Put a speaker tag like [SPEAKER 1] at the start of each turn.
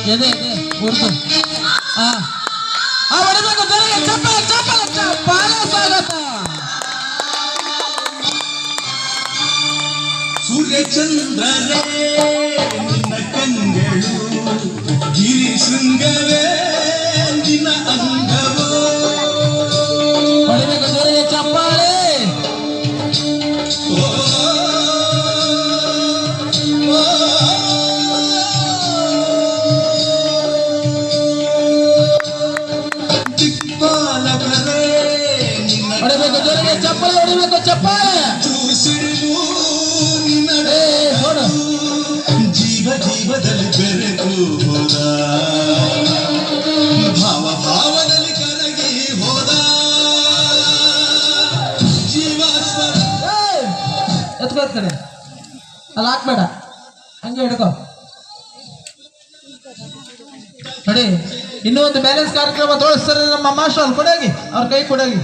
[SPEAKER 1] ಇದೆ ಇದೆ ಉರ್ದು ಆ ಆ ಹೊಡಿಬೇಕು ಜೊತೆಗೆ ಚಪ್ಪಲ ಚಪ್ಪಲ ಚಪ್ಪಾಳೆ ಸ್ವಾಗತ.
[SPEAKER 2] ಸೂರ್ಯಚಂದ್ರರೇ ನಿನ್ನ ಕಂಗಳು ಗಿರಿ ಶೃಂಗವೇ ನಿನ್ನ ಅಂಗವೋ.
[SPEAKER 1] ಹೊಡಿಬೇಕು ಜೊತೆಗೆ ಚಪ್ಪಾಳೆ. ಹೊಡಿಬೇಕು ಜೊತೆಗೆ ಚಪ್ಪಾಳೆ. ಹೊಡಿಬೇಕು ಚಪ್ಪಾಳೆ. ನೋಡು
[SPEAKER 2] ಜೀವ ಜೀವದಲ್ಲಿ ಬೆರೆತು ಹೋದ, ಭಾವ ಭಾವದಲ್ಲಿ ಕರಗಿ ಹೋದ ಜೀವಾಸ್ವರ.
[SPEAKER 1] ಎತ್ಕೋ ಕಡೆ ಅಲ್ಲಿ ಹಾಕ್ಬೇಡ, ಹಂಗೆ ಹಿಡ್ಕೋ. ನೋಡಿ ಇನ್ನೂ ಒಂದು ಬ್ಯಾಲೆನ್ಸ್ ಕಾರ್ಯಕ್ರಮ ತೋರಿಸ್ತಾರೆ ನಮ್ಮ ಮಾಸ್ಟರ್. ಕೊಡೋಗಿ ಅವ್ರ ಕೈ ಕೊಡೋಗಿ.